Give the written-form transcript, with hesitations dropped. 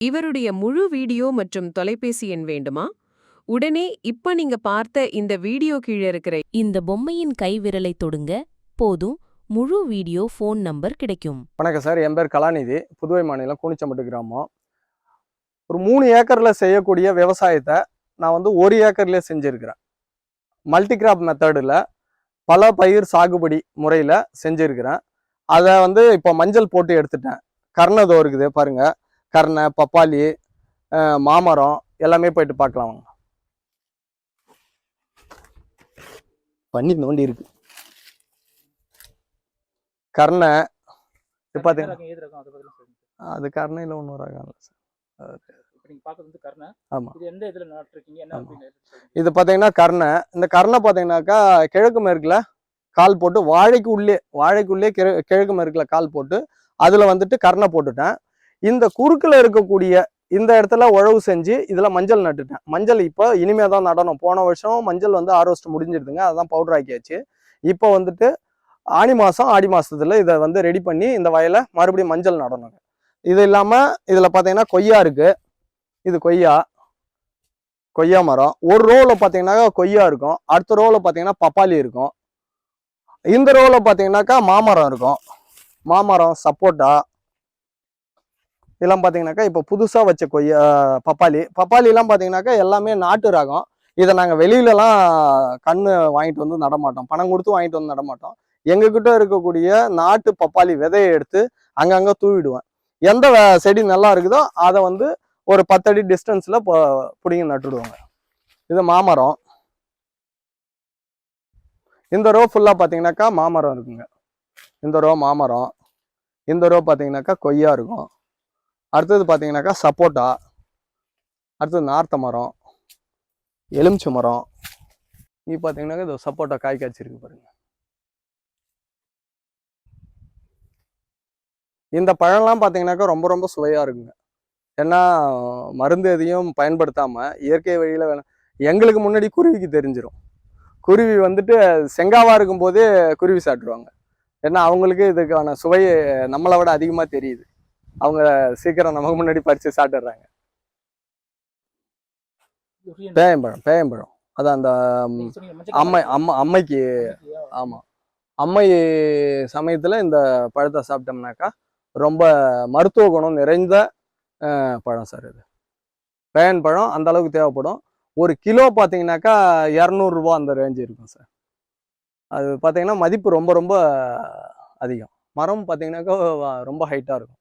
இவருடைய முழு வீடியோ மற்றும் தொலைபேசி எண் வேண்டுமா? உடனே இப்ப நீங்க பார்த்த இந்த வீடியோ கீழே இருக்கிற இந்த பொம்மையின் கை விரலை தொடுங்க போதும், முழு வீடியோ ஃபோன் நம்பர் கிடைக்கும். வணக்கம் சார், என் பேர் கலாநிதி, புதுவை மாநிலம் கூனிச்சம்பட்டு கிராமம். ஒரு 3 ஏக்கர்ல செய்யக்கூடிய விவசாயத்தை நான் 1 ஏக்கர்லேயே செஞ்சுருக்கிறேன். மல்டி கிராப் மெத்தடில் பல பயிர் சாகுபடி முறையில் செஞ்சுருக்கிறேன். அதை இப்போ மஞ்சள் போட்டு எடுத்துட்டேன். கர்ணை தோ இருக்குது பாருங்க, கர்ணை, பப்பாளி, மாமரம் எல்லாமே போயிட்டு பார்க்கலாம் வாங்க. பண்ணி நோண்டி இருக்கு கர்ணை. இது பார்த்தீங்கன்னா அது கர்ணையில் ஒன்றும் ரகம் இல்லை சார். இது பார்த்தீங்கன்னா கர்ணை. இந்த கர்ணை பார்த்தீங்கன்னாக்கா கிழக்கு மேற்குல கால் போட்டு வாழைக்குள்ளே கிழக்கு மேற்குல கால் போட்டு அதில் கர்ணை போட்டுட்டேன். இந்த குறுக்கில் இருக்கக்கூடிய இந்த இடத்துல உழவு செஞ்சு இதில் மஞ்சள் நட்டுட்டேன். மஞ்சள் இப்போ இனிமே தான் நடணும். போன வருஷம் மஞ்சள் ஹார்வெஸ்ட் முடிஞ்சிருதுங்க, அதான் பவுடர் ஆக்கியாச்சு. இப்போ ஆடி மாதத்துல இதை ரெடி பண்ணி இந்த வயலை மறுபடியும் மஞ்சள் நடணுங்க. இது இல்லாமல் இதில் பார்த்தீங்கன்னா கொய்யா இருக்குது. இது கொய்யா மரம். ஒரு ரோவில் பார்த்தீங்கன்னாக்கா கொய்யா இருக்கும், அடுத்த ரோவில் பார்த்தீங்கன்னா பப்பாளி இருக்கும், இந்த ரோவில் பார்த்தீங்கன்னாக்கா மாமரம் இருக்கும். மாமரம், சப்போட்டா இதெல்லாம் பார்த்தீங்கன்னாக்கா இப்போ புதுசாக வச்ச பப்பாளிலாம் பார்த்தீங்கன்னாக்கா எல்லாமே நாட்டு ரகம். இதை நாங்கள் வெளியிலலாம் கன்று வாங்கிட்டு நடமாட்டோம், பணம் கொடுத்து வாங்கிட்டு நடமாட்டோம். எங்ககிட்ட இருக்கக்கூடிய நாட்டு பப்பாளி விதையை எடுத்து அங்கங்கே தூவிடுவேன். எந்த செடி நல்லா இருக்குதோ அதை ஒரு 10 அடி டிஸ்டன்ஸில் பிடிங்கி நட்டுடுவாங்க. இது மாமரம். இந்த ரோ ஃபுல்லாக பார்த்தீங்கன்னாக்கா மாமரம் இருக்குங்க. இந்த ரோ மாமரம், இந்த ரோ பார்த்தீங்கன்னாக்கா கொய்யா இருக்கும். அடுத்தது பார்த்தீங்கன்னாக்கா சப்போட்டா, அடுத்தது நார்த்த மரம், எலுமிச்சை மரம். இங்கே பார்த்தீங்கன்னாக்கா இது சப்போட்டா காய் காய்ச்சிருக்கு பாருங்க. இந்த பழம்லாம் பார்த்தீங்கன்னாக்கா ரொம்ப ரொம்ப சுவையாக இருக்குங்க. ஏன்னா மருந்து எதையும் பயன்படுத்தாமல் இயற்கை வழியில் வேணும். எங்களுக்கு முன்னாடி குருவிக்கு தெரிஞ்சிடும். குருவி செங்காவாக இருக்கும்போதே குருவி சாப்பிட்ருவாங்க. ஏன்னா அவங்களுக்கு இதுக்கான சுவை நம்மளை விட அதிகமாக தெரியுது. அவங்க சீக்கிரம் நமக்கு முன்னாடி பறித்து சாப்பிட்டுறாங்க. பேயம்பழம் அது அந்த அம்மைக்கு. ஆமாம், அம்மை சமயத்தில் இந்த பழத்தை சாப்பிட்டோம்னாக்கா ரொம்ப மருத்துவ குணம் நிறைந்த பழம் சார். இது பேயன் பழம் அந்த அளவுக்கு தேவைப்படும். ஒரு கிலோ பார்த்தீங்கன்னாக்கா 200 ரூபா அந்த ரேஞ்சு இருக்கும் சார். அது பார்த்தீங்கன்னா மதிப்பு ரொம்ப ரொம்ப அதிகம். மரம் பார்த்தீங்கன்னாக்கா ரொம்ப ஹைட்டாக இருக்கும்.